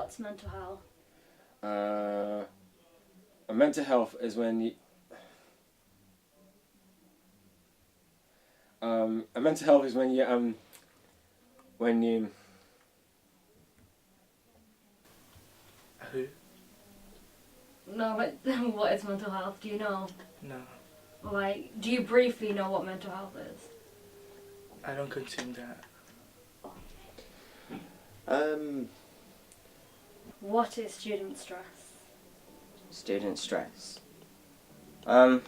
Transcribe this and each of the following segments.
What's mental health? Mental health is when you... mental health is when you... Who? No, but what is mental health? Do you know? No, Like, do you briefly know what mental health is? I don't consume that. What is student stress? Student stress. A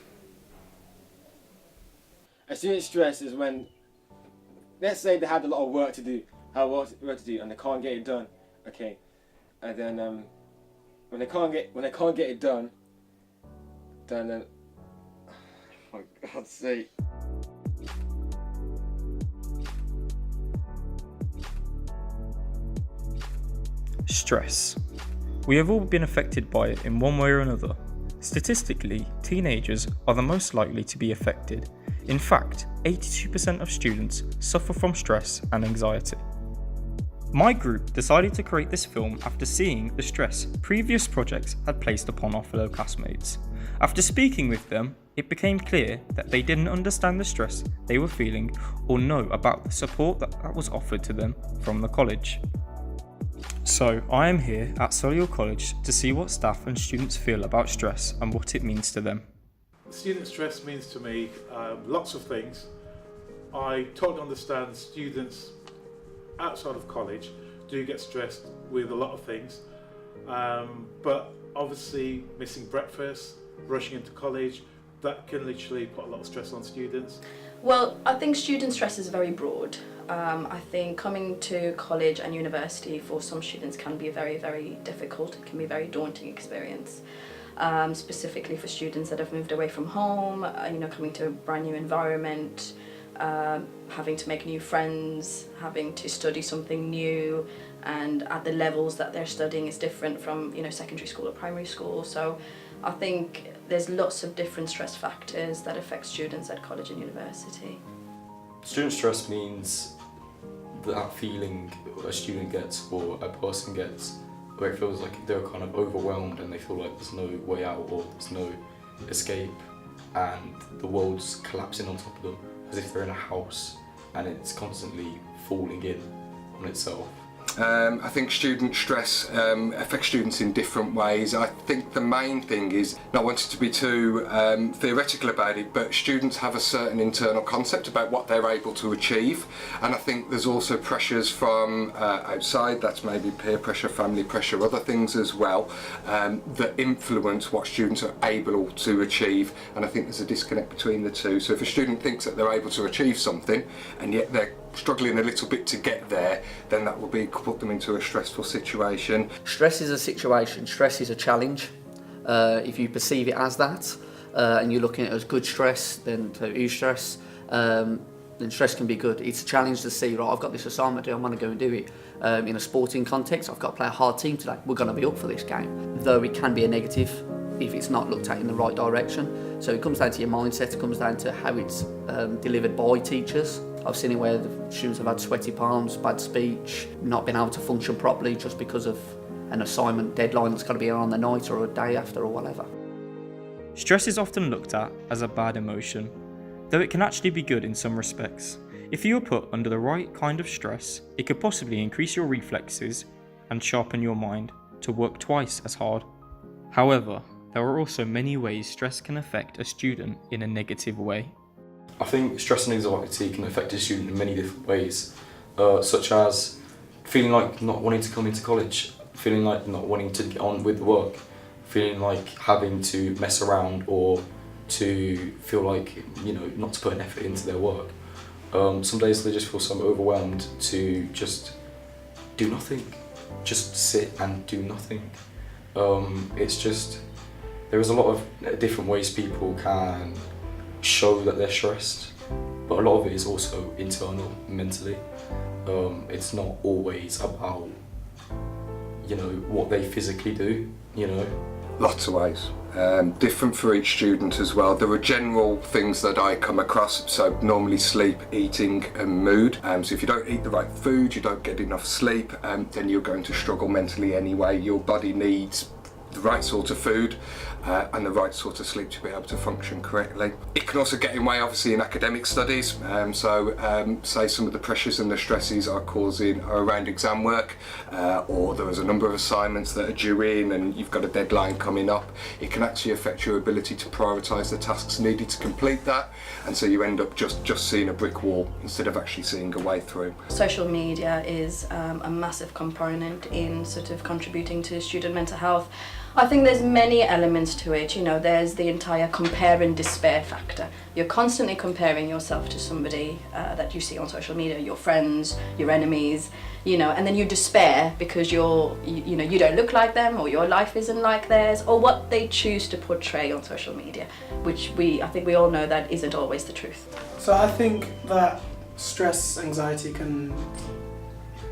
student stress is when, let's say they had a lot of work to do, and they can't get it done. Okay, and then when they can't get it done, then for God's sake. Stress. We have all been affected by it in one way or another. Statistically, teenagers are the most likely to be affected. In fact, 82% of students suffer from stress and anxiety. My group decided to create this film after seeing the stress previous projects had placed upon our fellow classmates. After speaking with them, it became clear that they didn't understand the stress they were feeling or know about the support that was offered to them from the college. So I am here at Solihull College to see what staff and students feel about stress and what it means to them. Student stress means to me lots of things. I totally understand students outside of college do get stressed with a lot of things, but obviously missing breakfast, rushing into college, that can literally put a lot of stress on students. Well, I think student stress is very broad. I think coming to college and university for some students can be very, very difficult. It can be a very daunting experience, specifically for students that have moved away from home, coming to a brand new environment, having to make new friends, having to study something new, and at the levels that they're studying is different from secondary school or primary school. So I think there's lots of different stress factors that affect students at college and university. Student stress means that feeling a student gets or a person gets where it feels like they're kind of overwhelmed and they feel like there's no way out or there's no escape and the world's collapsing on top of them as if they're in a house and it's constantly falling in on itself. I think student stress affects students in different ways. I think the main thing is, not wanting to be too theoretical about it, but students have a certain internal concept about what they're able to achieve, and I think there's also pressures from outside, that's maybe peer pressure, family pressure, other things as well, that influence what students are able to achieve, and I think there's a disconnect between the two. So if a student thinks that they're able to achieve something and yet they're struggling a little bit to get there, then that will put them into a stressful situation. Stress is a situation, stress is a challenge. If you perceive it as that, and you're looking at it as good stress, then stress, then stress can be good. It's a challenge to see, right, I've got this assignment to do, I'm going to go and do it. In a sporting context, I've got to play a hard team today, we're going to be up for this game. Though it can be a negative if it's not looked at in the right direction. So it comes down to your mindset, it comes down to how it's delivered by teachers. I've seen it where the students have had sweaty palms, bad speech, not been able to function properly just because of an assignment deadline that's got to be on the night or a day after or whatever. Stress is often looked at as a bad emotion, though it can actually be good in some respects. If you are put under the right kind of stress, it could possibly increase your reflexes and sharpen your mind to work twice as hard. However, there are also many ways stress can affect a student in a negative way. I think stress and anxiety can affect a student in many different ways, such as feeling like not wanting to come into college, feeling like not wanting to get on with the work, feeling like having to mess around or to feel like, not to put an effort into their work. Some days they just feel so overwhelmed to just do nothing, just sit and do nothing. It's just, there is a lot of different ways people can show that they're stressed, but a lot of it is also internal, mentally. It's not always about, what they physically do, Lots of ways. different for each student as well. There are general things that I come across, so normally sleep, eating and mood. So if you don't eat the right food, you don't get enough sleep, then you're going to struggle mentally anyway. Your body needs the right sort of food and the right sort of sleep to be able to function correctly. It can also get in the way, obviously, in academic studies. Say some of the pressures and the stresses are around exam work, or there is a number of assignments that are due in and you've got a deadline coming up. It can actually affect your ability to prioritise the tasks needed to complete that, and so you end up just seeing a brick wall instead of actually seeing a way through. Social media is a massive component in sort of contributing to student mental health. I think there's many elements to it. You know, there's the entire compare and despair factor. You're constantly comparing yourself to somebody that you see on social media, your friends, your enemies, you know, and then you despair because you don't look like them, or your life isn't like theirs, or what they choose to portray on social media, which I think we all know that isn't always the truth. So I think that stress, anxiety can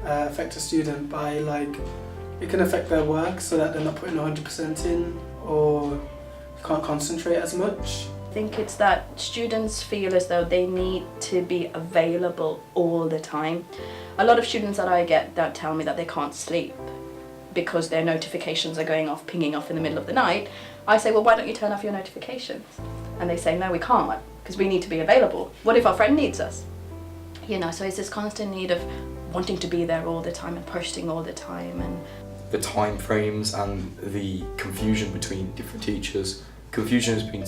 affect a student by, like, it can affect their work so that they're not putting 100% in, or can't concentrate as much. I think it's that students feel as though they need to be available all the time. A lot of students that I get that tell me that they can't sleep because their notifications are going off, pinging off in the middle of the night. I say, well, why don't you turn off your notifications? And they say, no, we can't, because we need to be available. What if our friend needs us? You know, so it's this constant need of wanting to be there all the time and posting all the time. And the time frames and the confusion between different teachers, confusion between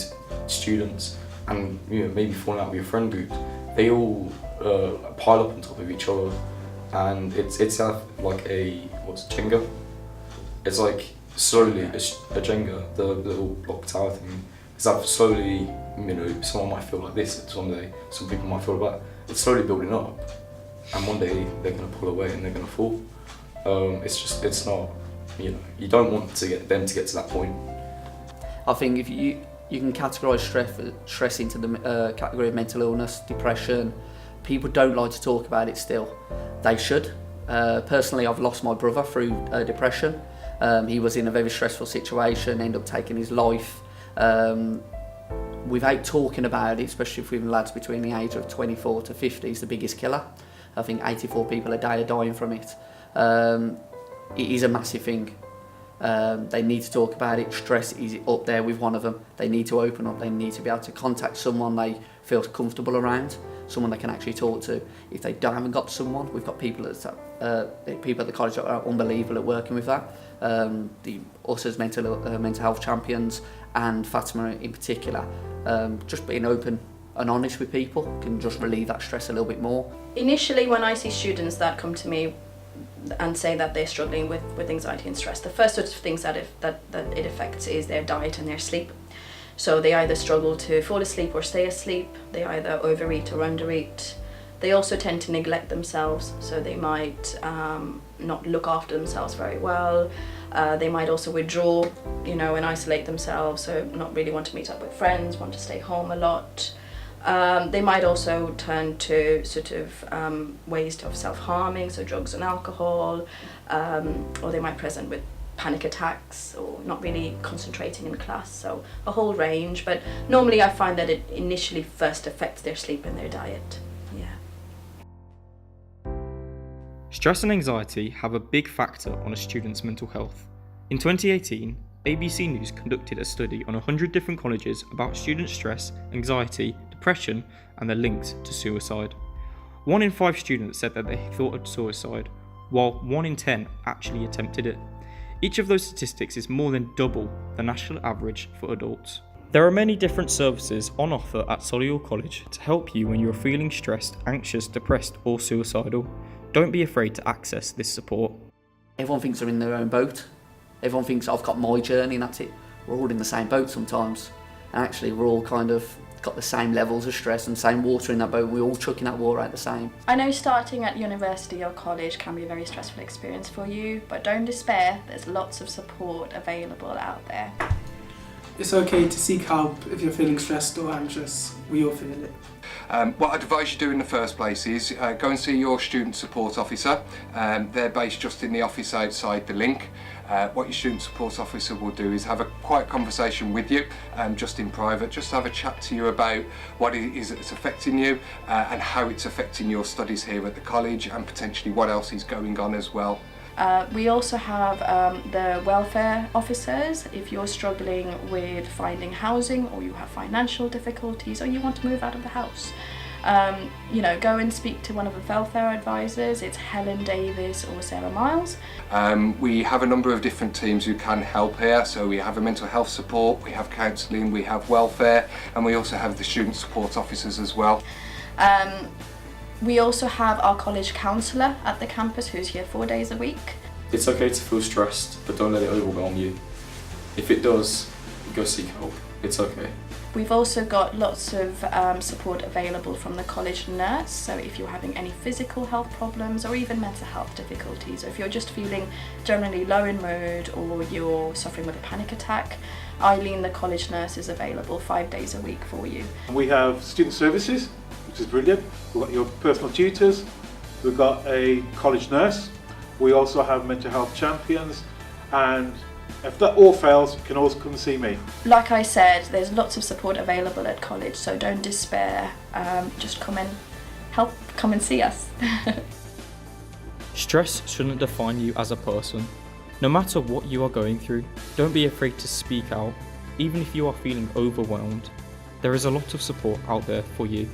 students, and maybe falling out with your friend group, they all pile up on top of each other, and it's like Jenga. It's like slowly a Jenga, the little block tower thing. It's that slowly, someone might feel like this someday, some people might feel like that. It's slowly building up, and one day they're going to pull away and they're going to fall. It's not, you don't want them to get to that point. I think if you can categorise stress into the category of mental illness, depression. People don't like to talk about it still. They should. Personally, I've lost my brother through depression. He was in a very stressful situation, ended up taking his life. Without talking about it, especially with lads between the age of 24 to 50, is the biggest killer. I think 84 people a day are dying from it. It is a massive thing. They need to talk about it. Stress is up there with one of them. They need to open up. They need to be able to contact someone they feel comfortable around, someone they can actually talk to. If they haven't got someone, we've got people at the college that are unbelievable at working with that. Us as mental health champions, and Fatima in particular, just being open and honest with people can just relieve that stress a little bit more. Initially, when I see students that come to me and say that they're struggling with anxiety and stress, the first sort of things that it affects is their diet and their sleep. So they either struggle to fall asleep or stay asleep, they either overeat or undereat. They also tend to neglect themselves, so they might not look after themselves very well. They might also withdraw, and isolate themselves, so not really want to meet up with friends, want to stay home a lot. They might also turn to sort of ways of self-harming, so drugs and alcohol, or they might present with panic attacks or not really concentrating in class, so a whole range. But normally I find that it initially first affects their sleep and their diet. Stress and anxiety have a big factor on a student's mental health. In 2018, ABC News conducted a study on 100 different colleges about student stress, anxiety, depression, and their links to suicide. 1 in 5 students said that they thought of suicide, while 1 in 10 actually attempted it. Each of those statistics is more than double the national average for adults. There are many different services on offer at Solihull College to help you when you are feeling stressed, anxious, depressed, or suicidal. Don't be afraid to access this support. Everyone thinks they're in their own boat. Everyone thinks I've got my journey and that's it. We're all in the same boat sometimes. And actually we're all kind of got the same levels of stress and same water in that boat. We're all chucking that water out the same. I know starting at university or college can be a very stressful experience for you, but don't despair. There's lots of support available out there. it's okay to seek help if you're feeling stressed or anxious. We all feel it. What I'd advise you do in the first place is go and see your student support officer. They're based just in the office outside the link. What your student support officer will do is have a quiet conversation with you, just in private, just have a chat to you about what it is that's affecting you and how it's affecting your studies here at the college, and potentially what else is going on as well. We also have the welfare officers. If you're struggling with finding housing, or you have financial difficulties, or you want to move out of the house, you know, go and speak to one of the welfare advisors. It's Helen Davis or Sarah Miles. We have a number of different teams who can help here. So we have a mental health support, we have counselling, we have welfare, and we also have the student support officers as well. We also have our college counsellor at the campus who's here 4 days a week. It's okay to feel stressed, but don't let it overwhelm you. If it does, go seek help. It's okay. We've also got lots of support available from the college nurse, so if you're having any physical health problems or even mental health difficulties, or if you're just feeling generally low in mood or you're suffering with a panic attack, Eileen, the college nurse, is available 5 days a week for you. We have student services, which is brilliant. We've got your personal tutors, we've got a college nurse, we also have mental health champions, and if that all fails, you can always come and see me. Like I said, there's lots of support available at college, so don't despair. Just come and see us. Stress shouldn't define you as a person. No matter what you are going through, don't be afraid to speak out, even if you are feeling overwhelmed. There is a lot of support out there for you.